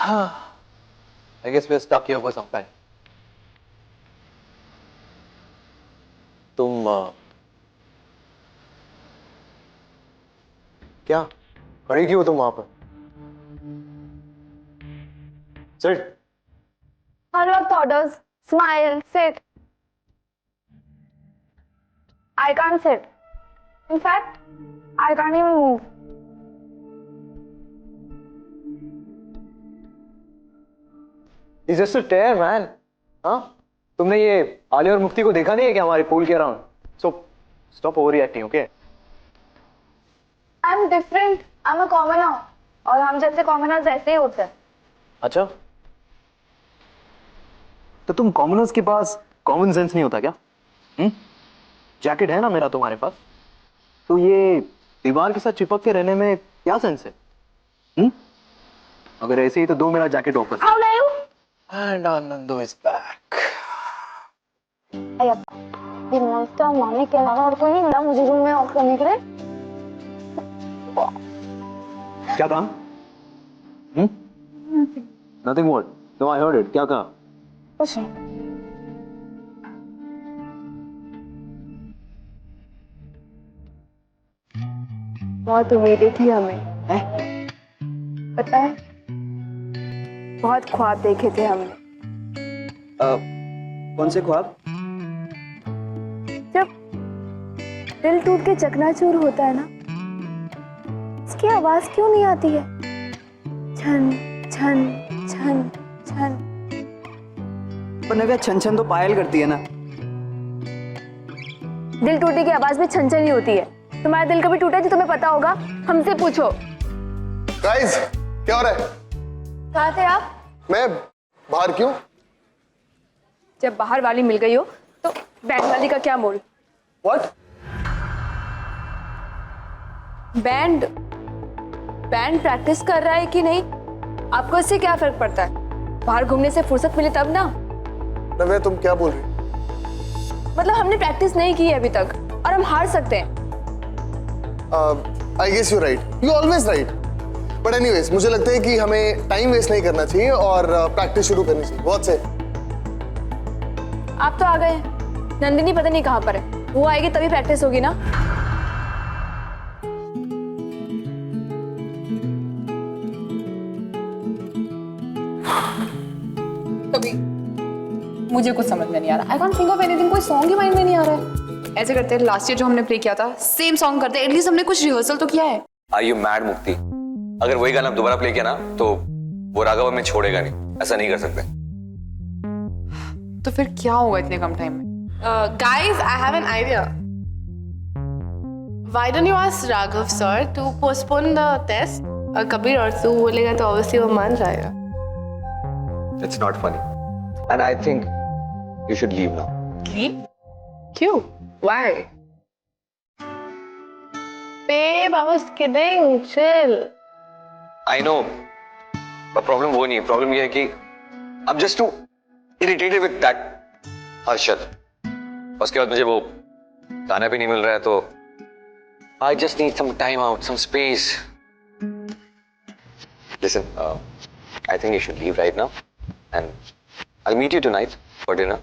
I guess we're stuck here for some time. तुम क्या खड़ी क्यों हो तुम वहां पर? Sit. Unlocked orders. Smile. Sit. I can't sit. In fact, I can't even move. He's just a tear, man. हाँ? तुमने ये आलिया और मुफ्ती को देखा नहीं है क्या हमारे पूल के around? So stop overreacting, okay? I'm different. I'm a commoner. और हम जैसे commoners ऐसे ही होते हैं. अच्छा? तो तुम कॉमनर्स के पास कॉमन सेंस नहीं होता क्या? जैकेट है ना मेरा तुम्हारे पास, तो ये दीवार के साथ चिपक के रहने में क्या सेंस है? अगर ऐसे ही तो दो मेरा जैकेट वापस. How are you? And Anando is back. अय्या, ये मॉन्स्टर मारने के अलावा और कोई नहीं मिला मुझे रूम में ऑफ करने के लिए. क्या कहा? Nothing what? No, I heard it. क्या कहा? कुछ नहीं. बहुत उम्मीदें थी हमें. पता है? बहुत ख्वाब देखे थे हमने. कौन से ख्वाब? जब दिल टूट के चकनाचूर होता है ना, इसकी आवाज क्यों नहीं आती है? छन छन छन छन. पर नव्या, छन छन तो पायल करती है ना. दिल टूटने की आवाज में छन छन ही होती है. तुम्हारा दिल कभी टूटा है जो तुम्हें पता होगा? हमसे पूछो. गाइस, क्या हो रहा है? कहाँ थे आप? मैं बाहर क्यों? जब बाहर वाली मिल गई हो तो बैंड वाली का क्या मोल? What? बैंड प्रैक्टिस कर रहा है कि नहीं, आपको इससे क्या फर्क पड़ता है? बाहर घूमने से फुर्सत मिले तब ना. नव्या, तुम क्या बोल रही हो? मतलब हमने प्रैक्टिस नहीं की है अभी तक और हम हार सकते हैं. I guess you're right. You're always right. But anyways, मुझे लगता है कि हमें टाइम वेस्ट नहीं करना चाहिए और प्रैक्टिस शुरू करनी चाहिए. बहुत से. आप तो आ गए. नंदिनी पता नहीं कहाँ पर है. वो आएगी तभी प्रैक्टिस होगी ना. कभी मुझे कुछ समझ में नहीं आ रहा. I can't think of anything. कोई सॉन्ग ही माइंड में नहीं आ रहा है. ऐसे करते हैं, लास्ट ईयर जो हमने प्ले किया था सेम सॉन्ग करते हैं. एटलीस्ट हमने कुछ रिहर्सल तो किया है. आर यू मैड मुक्ति? अगर वही गाना दोबारा प्ले किया ना तो वो राघव हमें छोड़ेगा नहीं. ऐसा नहीं कर सकते. तो फिर क्या होगा इतने कम टाइम में? Guys, I have an idea. Why don't you ask Raghav sir to postpone the test? और कबीर और तू बोलेगा तो obviously वो मान जाएगा. It's not funny. And I think you should leave now. Leave? क्यों? Why? Babe, I was kidding. Chill. I know. But problem वो नहीं है. Problem ये है कि I'm just too irritated with that Harshad. उसके बाद मुझे वो गाना भी नहीं मिल रहा है तो I just need some time out, some space. Listen, I think you should leave right now, and I'll meet you tonight for dinner.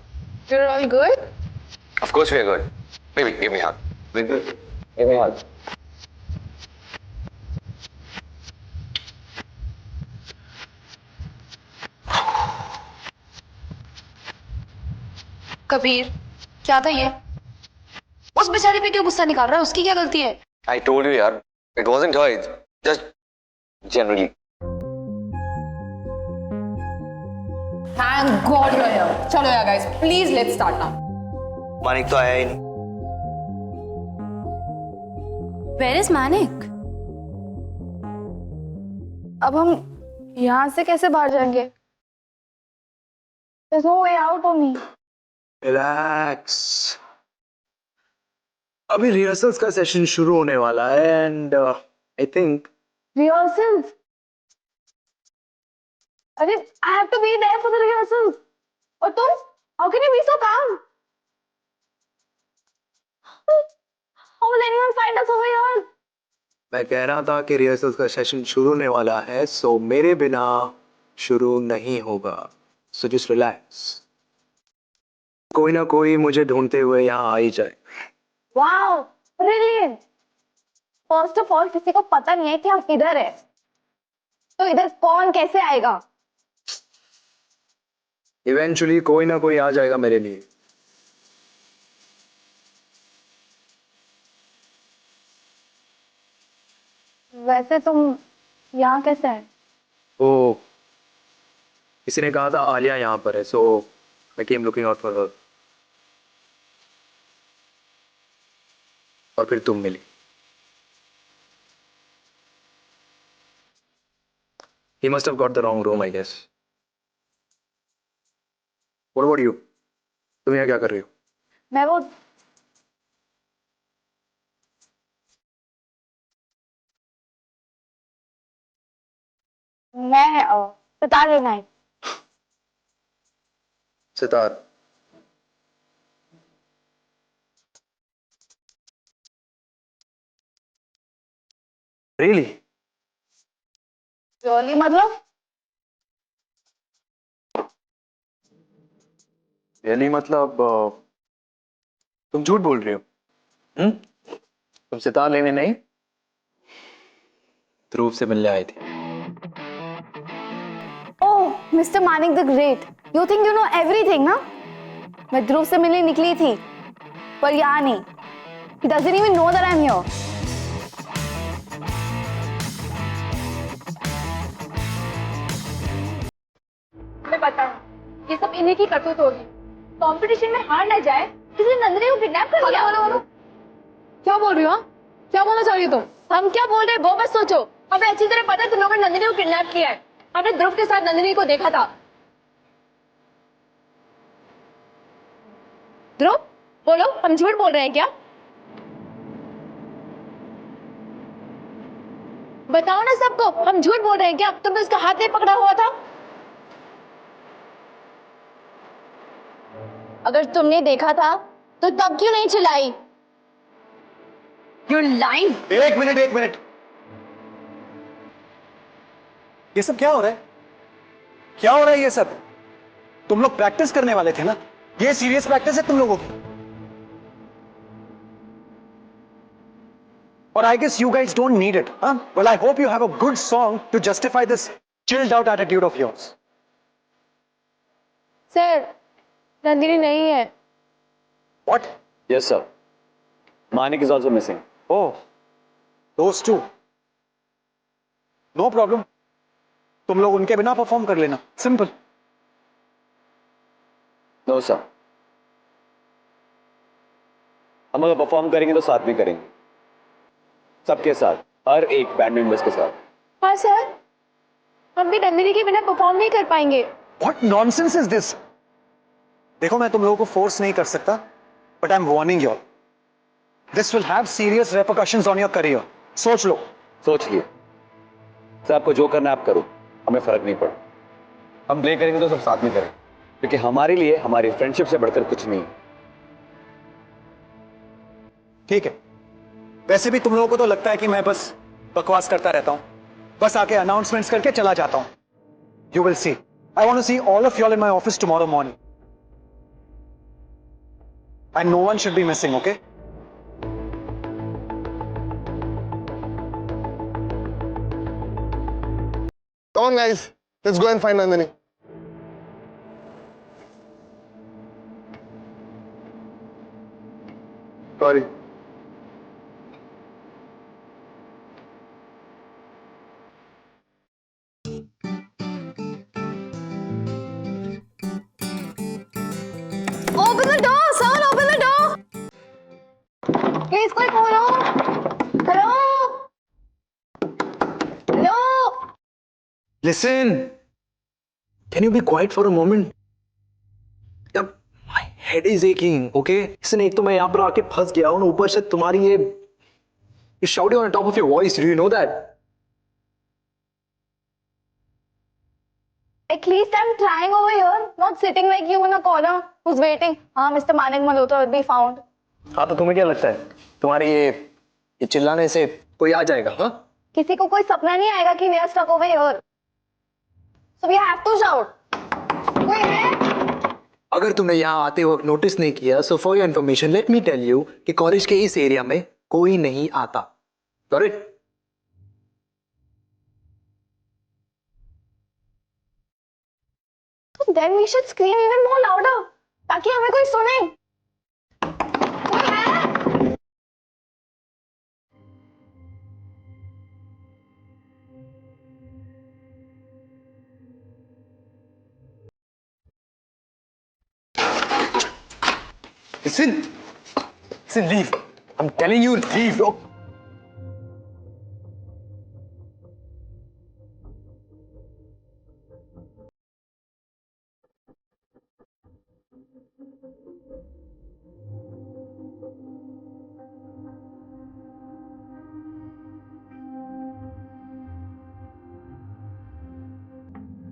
You're all good? Of course we are good. Baby, give me a hug. We're good. Give me a hug. Kabir, क्या था ये? उस बेचारी पे क्यों गुस्सा निकाल रहा है? उसकी क्या गलती है? I told you यार, it wasn't her. It's just generally. Thank God you're here. चलो यार guys, please let's start now. Manik तो आया ही नहीं. Where is Manik? अब हम यहाँ से कैसे बाहर जाएंगे? There's no way out for me. Relax. अभी रिहर्सल्स का सेशन शुरू होने वाला है एंड आई थिंक Rehearsals. अरे, I have to be there for the rehearsals. और तुम? How can you be so calm? How will anyone find us over here? मैं कह रहा था कि रिहर्सल्स का सेशन शुरू होने वाला है, सो मेरे बिना शुरू नहीं होगा, सो जस्ट रिलैक्स। कोई ना कोई मुझे ढूंढते हुए यहाँ आ ही जाए। Wow, brilliant. First of all किसी को पता नहीं है कि हम इधर है, तो इधर कौन कैसे आएगा? इवेंचुअली कोई ना कोई आ जाएगा मेरे लिए। वैसे तुम यहाँ कैसे है? ओ, किसी ने कहा था आलिया यहाँ पर है, सो आई केम लुकिंग आउट फॉर हर। और फिर तुम मिली। He must have got the wrong room, I guess. What about you? तुम यहाँ क्या कर रही हो? मैं वो मैं बता देना है। सितार। Really? Really मतलब? Really मतलब तुम झूठ बोल रही हो? तुम सितार लेने नहीं, ध्रुव से मिलने आई थी। Oh, mister Manik the great, you think you know everything ना? मैं ध्रुव से मिलने निकली थी, पर यहाँ नहीं। He doesn't even know that I'm here. मैं बताऊं, ये सब इन्हीं की करतूत होगी। कंपटीशन में हार ना जाए, किसी नंदनी को किडनैप कर लिया। क्या बोल रही हो? क्या बोलना चाह रही हो तुम? हम क्या बोल रहे हैं वो बस सोचो। हमें अच्छी तरह पता है तुम लोगों ने नंदिनी को किडनैप किया है। हमने ध्रुव के साथ नंदिनी को देखा था। ध्रुव, बोलो, हम झूठ बोल रहे हैं क्या? बताओ ना सबको, हम झूठ बोल रहे हैं क्या? तुमने उसका हाथ नहीं पकड़ा हुआ था? अगर तुमने देखा था तो तब क्यों नहीं चिल्लाई? You're lying. एक मिनट। ये सब क्या हो रहा है? क्या हो रहा है ये सब? तुम लोग प्रैक्टिस करने वाले थे ना? ये सीरियस प्रैक्टिस है तुम लोगों की। और I guess you guys don't need it, huh? Well, I hope you have a good song to justify this chilled out attitude of yours. Sir, Nandini नहीं है। What? Yes, sir. Manik is also missing. Oh, those two. No problem. तुम लोग उनके बिना perform कर लेना, simple. No, sir. हम अगर परफॉर्म करेंगे तो साथ में करेंगे, सबके साथ, हर एक बैंड मेंबर्स के साथ। हाँ सर, हम भी नंदिनी के बिना परफॉर्म नहीं कर पाएंगे। What nonsense is this? देखो, मैं तुम लोगों को फोर्स नहीं कर सकता, but I'm warning you all. This will have serious repercussions on your career. सोच लो। सोच लिए। सर, आपको जो करना है आप करो, हमें फर्क नहीं पड़ा। हम प्ले करेंगे तो सब साथ में करेंगे, क्योंकि हमारे लिए हमारी फ्रेंडशिप से बढ़कर कुछ नहीं। ठीक है। वैसे भी तुम लोगों को तो लगता है कि मैं बस बकवास करता रहता हूं, बस आके अनाउंसमेंट्स करके चला जाता हूं। You will see. I want to see all of you all in my office tomorrow morning. And no one should be missing, okay? Come on, guys. Let's go and find Nandini. Sorry. Open the door, sir. Open the door. Please, कोई खोलो. Hello. Hello. Listen. Can you be quiet for a moment? यार, my head is aching. Okay? Listen, एक तो मैं यहाँ पर आके फंस गया हूँ, ऊपर से तुम्हारी ये you're shouting on the top of your voice. Do you know that? At least I'm trying over here, not sitting like you in a corner who's waiting. हाँ, Mr. Manik Malhotra will be found. हाँ, तो तुम्हें क्या लगता है तुम्हारे ये चिल्लाने से कोई आ जाएगा? हाँ, किसी को कोई सपना नहीं आएगा कि we are stuck over here. So we have to shout. कोई है? अगर तुमने यहाँ आते वक्त नोटिस नहीं किया, so for your information let me tell you कि कॉलेज के इस एरिया में कोई नहीं आता। Got it? So then we should scream even more louder ताकि हमें कोई सुने। कोई है? Listen, leave. I'm telling you, leave. Oh.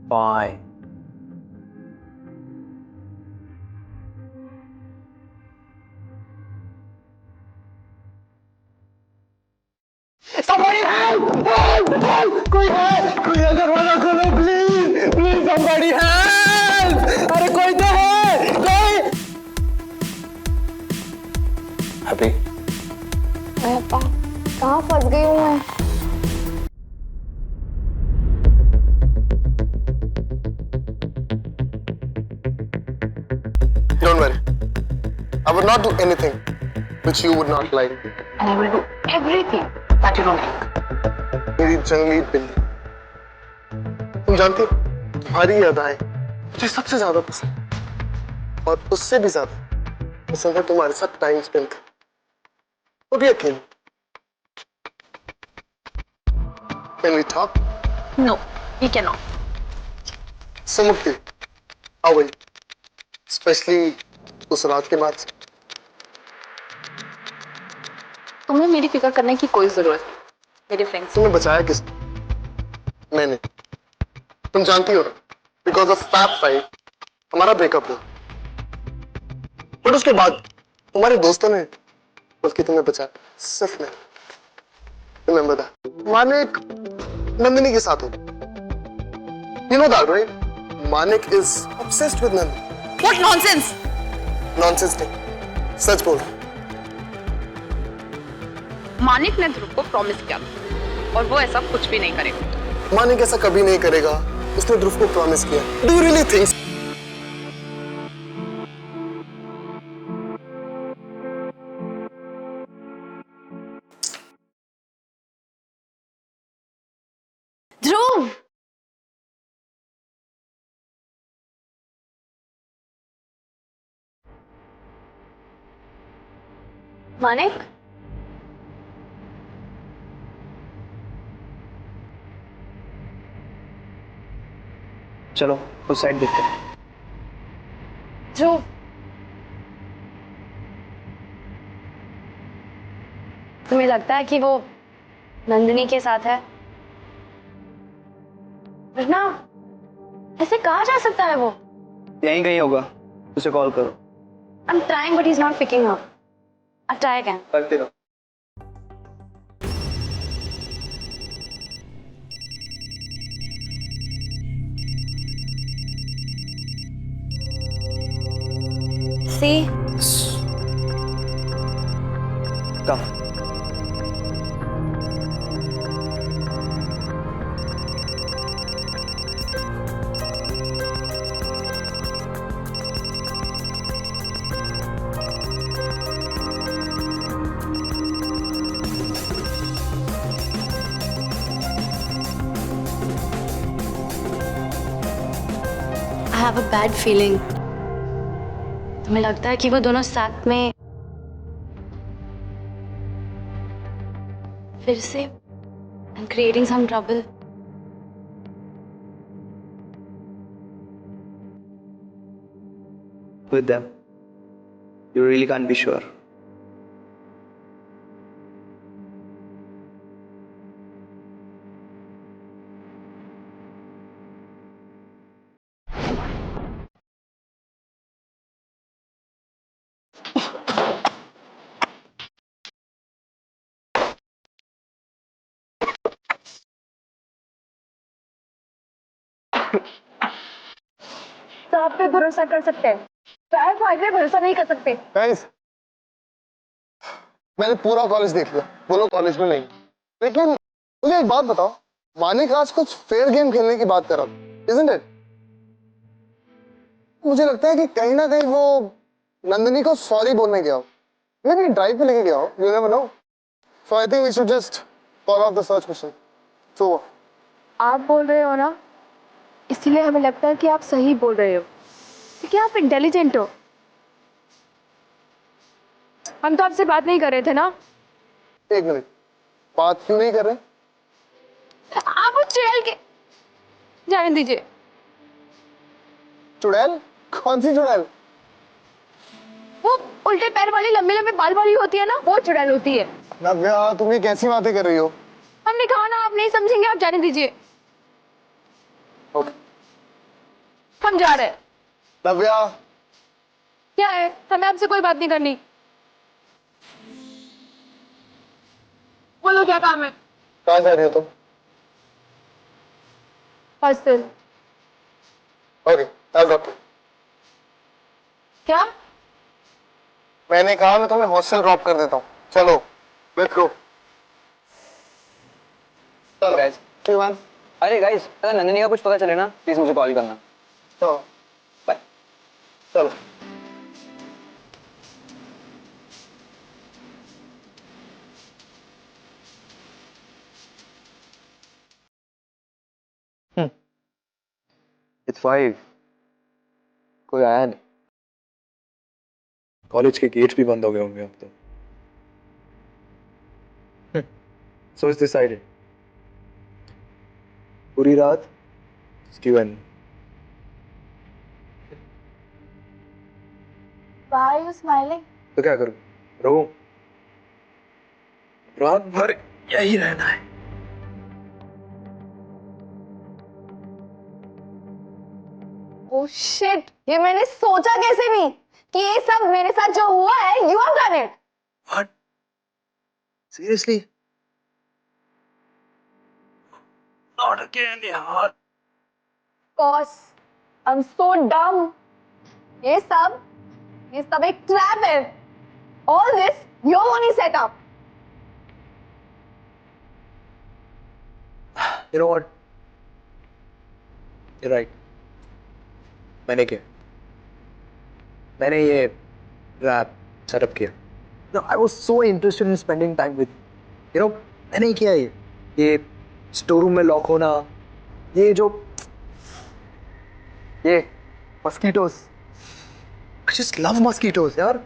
Bye. Somebody help! Help! Help! कोई है? कोई है? दरवाजा खोलो प्लीज! Please somebody help! अरे कोई तो है! कोई! हैप्पी पापा, कहाँ फंस गई हूँ मैं? Don't worry. I would not do anything which you would not like. And I will do everything that you don't like. मेरी जंगली बिल्ली। तुम जानती हो, तुम्हारी यादें मुझे सबसे ज्यादा पसंद, और उससे भी ज्यादा पसंद है तुम्हारे साथ टाइम स्पेंड करना, वो भी अकेले। Can we talk? No, we cannot. So मुक्ति, how are you? Especially उस रात के बाद से। तुम्हें मेरी फिक्र करने की कोई जरूरत नहीं। मेरे फ्रेंड्स तुम्हें बचाया किसने? मैंने। तुम जानती हो ना, बिकॉज ऑफ दैट फाइट हमारा ब्रेकअप हुआ, बट उसके बाद तुम्हारे दोस्तों ने बल्कि तुम्हें बचाया, सिर्फ मैं। Remember that. मानिक नंदिनी के साथ हो, you know that right? Manik is obsessed with Nandini. What nonsense! Nonsense नहीं, सच बोल। मानिक ने ध्रुव को प्रॉमिस किया था और वो ऐसा कुछ भी नहीं करेगा। मानिक ऐसा कभी नहीं करेगा, उसने ध्रुव को प्रॉमिस किया। Do you really think? Dhruv, Manik, चलो उस साइड देखते हैं। ध्रुव, तुम्हें लगता है कि वो नंदिनी के साथ है? वरना ऐसे कहा जा सकता है वो? यहीं कहीं होगा, उसे कॉल करो। I'm trying, but he's not picking up. I'll try again. करते रहो। See? Come. I have a bad feeling. तुम्हें लगता है कि वो दोनों साथ में फिर से and creating some trouble? With them. You really can't be sure. तो आप पे भरोसा कर सकते हैं, शायद फाइव पे भरोसा नहीं कर सकते। गाइस, मैंने पूरा कॉलेज देख लिया, बोलो कॉलेज में नहीं। लेकिन मुझे एक बात बताओ, मानिक आज कुछ फेयर गेम खेलने की बात कर रहा था, isn't it? मुझे लगता है कि कहीं ना कहीं वो नंदिनी को सॉरी बोलने गया हो, या कहीं ड्राइव पे लेके गया हो, you never know. So I think we should just call off the search mission. So आप बोल रहे हो ना, इसीलिए हमें लगता है कि आप सही बोल रहे हो, क्योंकि आप इंटेलिजेंट हो। हम तो आपसे बात नहीं कर रहे थे ना। एक मिनट, बात क्यों नहीं कर रहे? आप उस चुड़ैल के जाने दीजिए। चुड़ैल? कौन सी चुड़ैल? वो उल्टे पैर वाली लंबे लंबे बाल वाली होती है ना, वो चुड़ैल होती है। नव्या, तुम ये कैसी बातें कर रही हो? हमने कहा ना, आप नहीं समझेंगे, आप जाने दीजिए। ओके, हम जा रहे हैं। नव्या, क्या है, हमें आपसे कोई बात नहीं करनी। बोलो क्या काम है? कहाँ जा रही हो तुम? Hostel. Okay, I'll drop you. क्या? मैंने कहा मैं तुम्हें हॉस्टल ड्रॉप कर देता हूँ, चलो लेट्स गो। चलो Guys. see you man. अरे गाइस, अगर नंदिनी का कुछ पता चले ना, प्लीज मुझे कॉल करना। चलो बाय। चलो। It's 5. कोई आया नहीं। कॉलेज के गेट्स भी बंद हो गए होंगे अब तो। So it's decided. पूरी रात Q&A। Why are you smiling? तो क्या करूं? रहूं? रात भर यही रहना है। Oh shit! ये मैंने सोचा कैसे नहीं कि ये सब मेरे साथ जो हुआ है, you have done it. What? Seriously? Not again, यार। Boss, I'm so dumb. ये सब एक trap है. All this your only setup. You know what? You're right. मैंने किया। मैंने ये रैप सेटअप किया। No, I was so interested in spending time with, you know, मैंने ही किया ये स्टोर रूम में लॉक होना, ये mosquitoes. I just love mosquitoes, यार.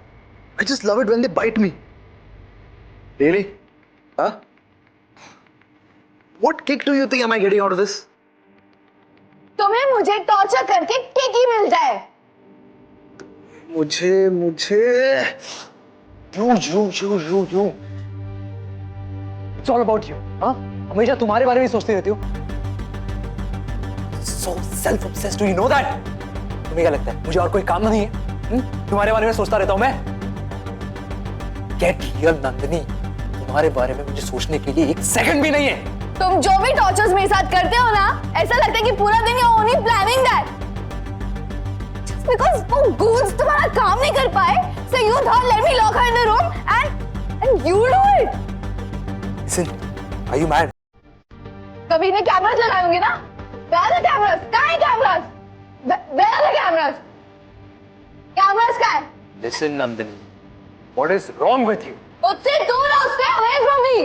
I just love it when they bite me. Really? Huh? What kick do you think am I getting out of this? तुम्हें मुझे torture करके किक ही मिल जाए। मुझे you. It's all about you, हाँ? हमेशा तुम्हारे बारे में सोचती रहती हो। So self-obsessed, do you know that? तुम्हें क्या लगता है? मुझे और कोई काम नहीं है? तुम्हारे बारे में सोचता रहता हूँ मैं। Get real, Nandini. तुम्हारे बारे में मुझे सोचने के लिए एक सेकंड भी नहीं है। तुम जो भी टॉर्चर्स मेरे साथ करते हो ना, ऐसा लगता है कि पूरा दिन you're only planning that. Just because वो goons तुम्हारा काम नहीं कर पाए, so you thought let me lock her in the room and you do it. Listen, are you mad? कभी ने कैमरास लगाए होंगे ना? Where are the cameras? कहाँ हैं cameras? Where are the cameras? Cameras कहाँ हैं? Listen, Nandini. What is wrong with you? मुझसे दूर रहो, stay away from me.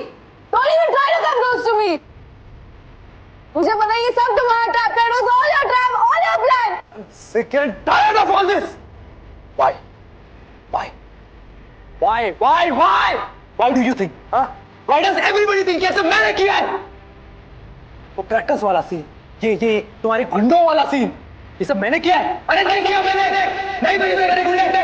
Don't even try to come close to me. मुझे पता है ये सब तुम्हारा trap है, it was all your trap, all your plan. I'm sick and tired of all this. Why? Why do you think? Huh? Why does everybody think ये सब मैंने किया है? वो प्रैक्टिस वाला सीन, ये तुम्हारे गुंडों वाला सीन, ये सब मैंने किया है। अरे नहीं किया मैंने, नहीं तो ये मेरे गुंडे थे।